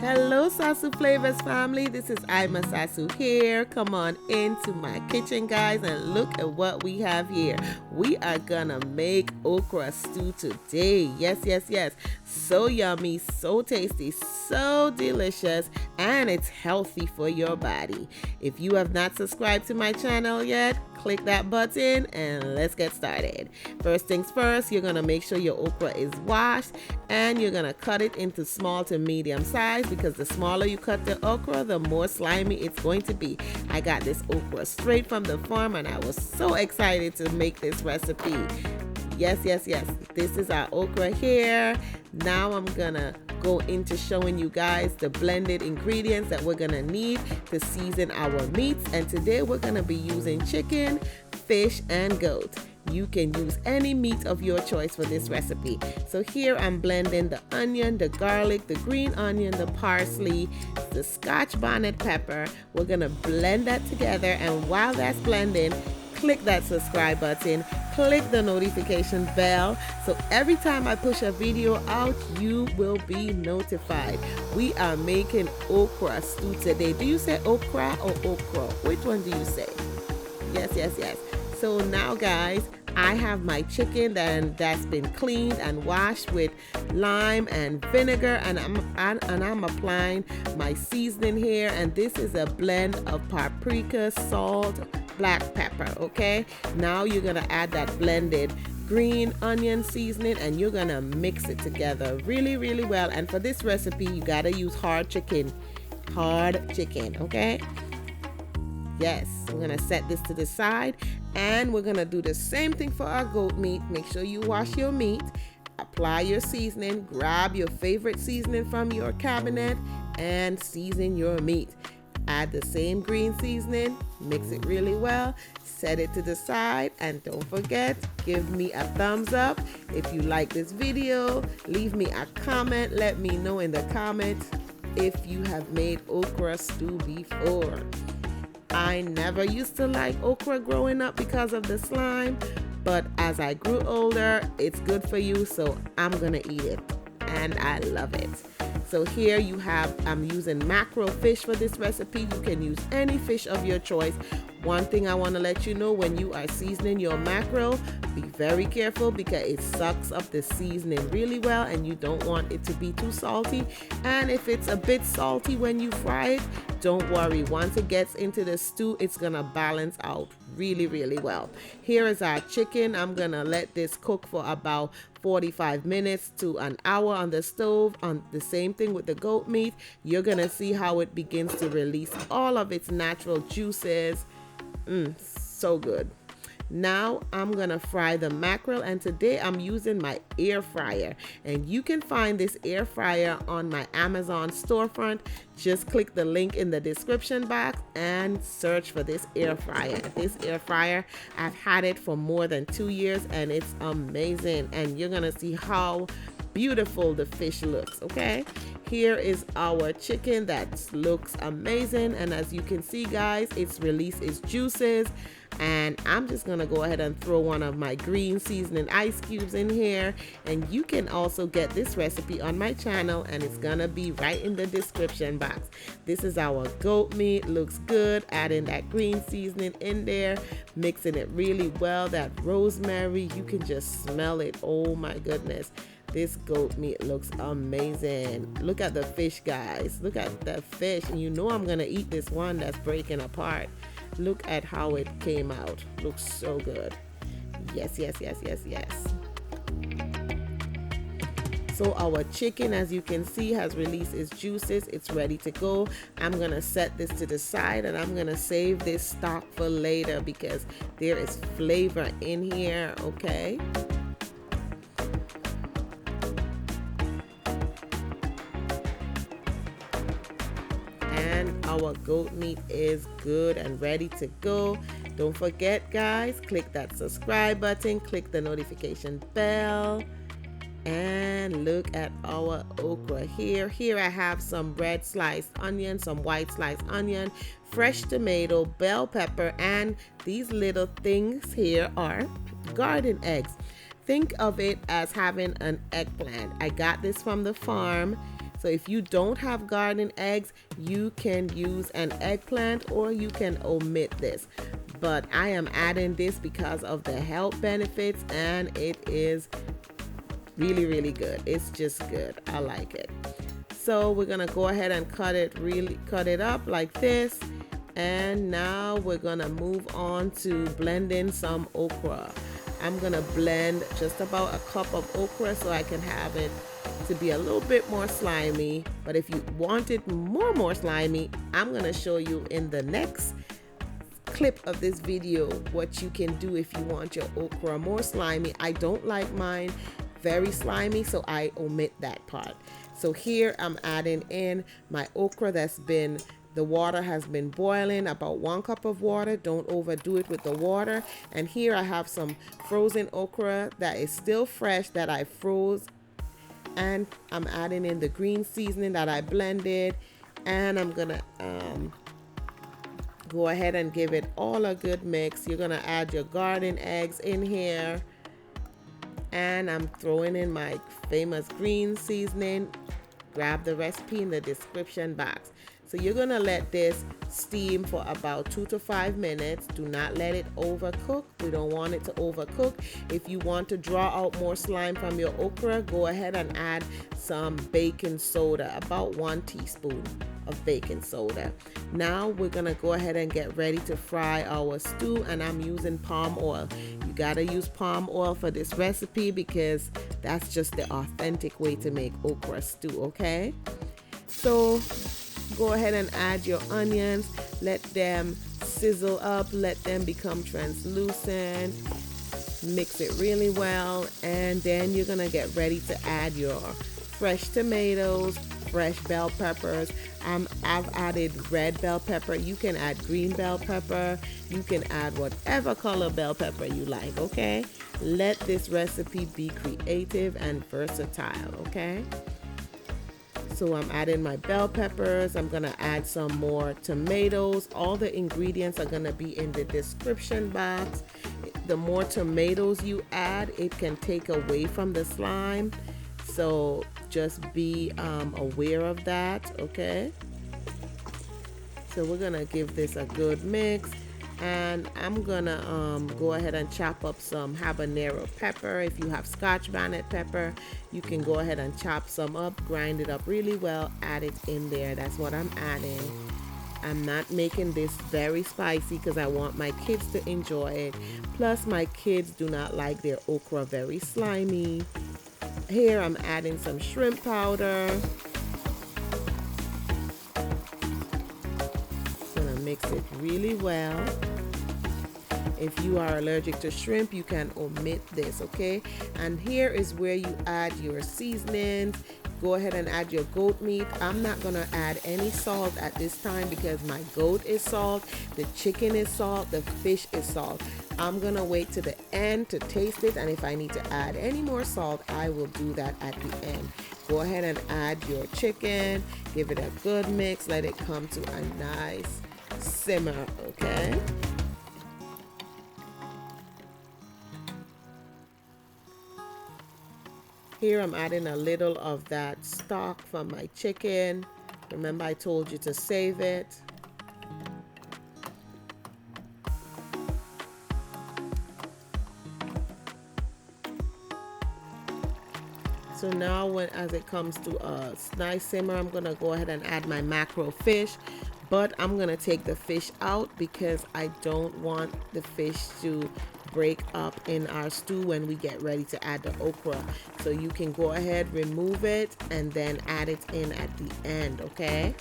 Hello Sasu Flavors family, this is Ima Sasu here. Come on into my kitchen guys and look at what we have here. We are gonna make okra stew today. Yes. So yummy, so tasty, so delicious, and it's healthy for your body. If you have not subscribed to my channel yet, click that button and let's get started. First things first, you're gonna make sure your okra is washed and you're gonna cut it into small to medium size, because the smaller you cut the okra, the more slimy it's going to be. I got this okra straight from the farm and I was so excited to make this recipe. Yes. This is our okra here. Now I'm gonna go into showing you guys the blended ingredients that we're gonna need to season our meats. And today we're gonna be using chicken, fish, and goat. You can use any meat of your choice for this recipe. So here I'm blending the onion, the garlic, the green onion, the parsley, the Scotch bonnet pepper. We're gonna blend that together, and while that's blending, click that subscribe button, click the notification bell, so every time I push a video out, you will be notified. We are making okra stew today. Do you say okra or okra? Which one do you say? Yes. So now guys, I have my chicken that's been cleaned and washed with lime and vinegar, and I'm applying my seasoning here, and this is a blend of paprika, salt, black pepper. Okay, now you're gonna add that blended green onion seasoning and you're gonna mix it together really well. And for this recipe you gotta use hard chicken. Okay, yes, I'm gonna set this to the side, and we're gonna do the same thing for our goat meat. Make sure you wash your meat, apply your seasoning, grab your favorite seasoning from your cabinet and season your meat. Add the same green seasoning, mix it really well, set it to the side, and don't forget, give me a thumbs up. If you like this video, leave me a comment. Let me know in the comments if you have made okra stew before. I never used to like okra growing up because of the slime, but as I grew older, it's good for you, so I'm gonna eat it, and I love it. So here you have, I'm using mackerel fish for this recipe. You can use any fish of your choice. One thing I want to let you know, when you are seasoning your mackerel, be very careful because it sucks up the seasoning really well, and you don't want it to be too salty. And if it's a bit salty when you fry it, don't worry. Once it gets into the stew, it's gonna balance out really well. Here is our chicken. I'm gonna let this cook for about 45 minutes to an hour on the stove. On the same thing with the goat meat, you're gonna see how it begins to release all of its natural juices. So good. Now I'm gonna fry the mackerel, and today I'm using my air fryer, and you can find this air fryer on my Amazon storefront. Just click the link in the description box and search for this air fryer. This air fryer, I've had it for more than 2 years and it's amazing, and you're gonna see how beautiful the fish looks. Okay, here is our chicken that looks amazing, and as you can see guys, it's released its juices. And I'm just gonna go ahead and throw one of my green seasoning ice cubes in here, and you can also get this recipe on my channel, and it's gonna be right in the description box. This is our goat meat. Looks good. Adding that green seasoning in there, mixing it really well. That rosemary, you can just smell it. Oh my goodness, this goat meat looks amazing. Look at the fish guys, look at the fish, and you know I'm gonna eat this one that's breaking apart. Look at how it came out. Looks so good. Yes. So our chicken, as you can see, has released its juices. It's ready to go. I'm gonna set this to the side, and I'm gonna save this stock for later because there is flavor in here. Okay, our goat meat is good and ready to go. Don't forget guys, click that subscribe button, click the notification bell, and look at our okra here. Here I have some red sliced onion, some white sliced onion, fresh tomato, bell pepper, and these little things here are garden eggs. Think of it as having an eggplant. I got this from the farm. So if you don't have garden eggs, you can use an eggplant or you can omit this. But I am adding this because of the health benefits, and it is really, really good. It's just good. I like it. So we're gonna go ahead and cut it up like this. And now we're gonna move on to blending some okra. I'm gonna blend just about a cup of okra so I can have it to be a little bit more slimy. But if you want it more slimy, I'm gonna show you in the next clip of this video what you can do if you want your okra more slimy. I don't like mine very slimy, so I omit that part. So here I'm adding in my okra the water has been boiling, about 1 cup of water. Don't overdo it with the water. And here I have some frozen okra that is still fresh that I froze. And I'm adding in the green seasoning that I blended. And I'm gonna go ahead and give it all a good mix. You're gonna add your garden eggs in here. And I'm throwing in my famous green seasoning. Grab the recipe in the description box. So you're gonna let this steam for about 2 to 5 minutes. Do not let it overcook. We don't want it to overcook. If you want to draw out more slime from your okra, go ahead and add some baking soda, about 1 teaspoon of baking soda. Now we're gonna go ahead and get ready to fry our stew, and I'm using palm oil. You gotta use palm oil for this recipe because that's just the authentic way to make okra stew, okay? So go ahead and add your onions, let them sizzle up, let them become translucent, mix it really well, and then you're gonna get ready to add your fresh tomatoes, fresh bell peppers. I've added red bell pepper. You can add green bell pepper. You can add whatever color bell pepper you like, okay? Let this recipe be creative and versatile, okay? So I'm adding my bell peppers. I'm gonna add some more tomatoes. All the ingredients are gonna be in the description box. The more tomatoes you add, it can take away from the slime. So just be aware of that, okay? So we're gonna give this a good mix, and I'm gonna go ahead and chop up some habanero pepper. If you have Scotch bonnet pepper, you can go ahead and chop some up, grind it up really well, add it in there. That's what I'm adding. I'm not making this very spicy because I want my kids to enjoy it. Plus my kids do not like their okra very slimy. Here I'm adding some shrimp powder. Gonna mix it really well. If you are allergic to shrimp, you can omit this, okay? And here is where you add your seasonings. Go ahead and add your goat meat. I'm not gonna add any salt at this time because my goat is salt, the chicken is salt, the fish is salt. I'm gonna wait to the end to taste it, and if I need to add any more salt, I will do that at the end. Go ahead and add your chicken, give it a good mix, let it come to a nice simmer, okay? Here I'm adding a little of that stock from my chicken. Remember I told you to save it. So now as it comes to a nice simmer, I'm gonna go ahead and add my mackerel fish, but I'm gonna take the fish out because I don't want the fish to break up in our stew when we get ready to add the okra. So you can go ahead, remove it, and then add it in at the end, okay?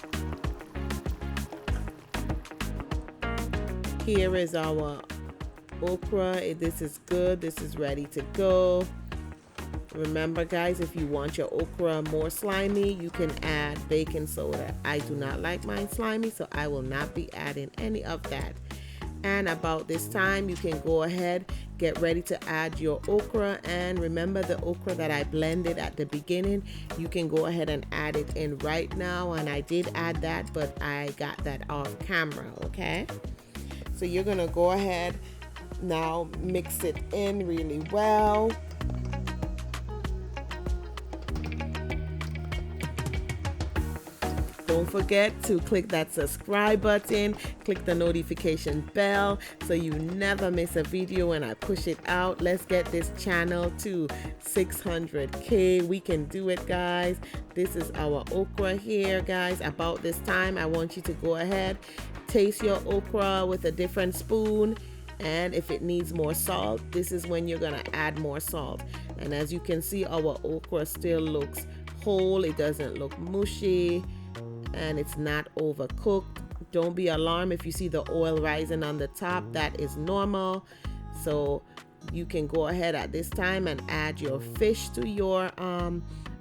Here is our okra. This is good. This is ready to go. Remember guys, if you want your okra more slimy, you can add baking soda. I do not like mine slimy, so I will not be adding any of that. And about this time, you can go ahead, get ready to add your okra. And remember the okra that I blended at the beginning, you can go ahead and add it in right now. And I did add that, but I got that off camera, okay? So you're gonna go ahead now, mix it in really well. Don't forget to click that subscribe button, click the notification bell so you never miss a video when I push it out. Let's get this channel to 600K. We can do it, guys. This is our okra here, guys. About this time, I want you to go ahead, taste your okra with a different spoon. And if it needs more salt, this is when you're gonna add more salt. And as you can see, our okra still looks whole. It doesn't look mushy and it's not overcooked. Don't be alarmed if you see the oil rising on the top. That is normal. So you can go ahead at this time and add your fish to your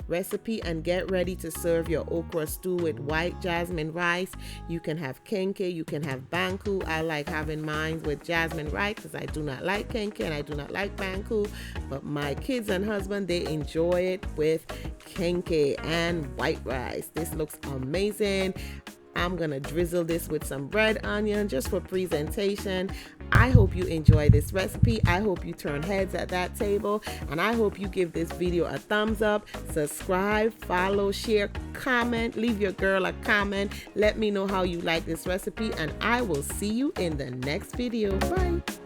recipe and get ready to serve your okra stew with white jasmine rice. You can have kenkey, you can have banku. I like having mine with jasmine rice because I do not like kenkey and I do not like banku, but my kids and husband, they enjoy it with kenkey and white rice. This looks amazing. I'm gonna drizzle this with some red onion just for presentation. I hope you enjoy this recipe. I hope you turn heads at that table, and I hope you give this video a thumbs up, subscribe, follow, share, comment, leave your girl a comment. Let me know how you like this recipe, and I will see you in the next video. Bye.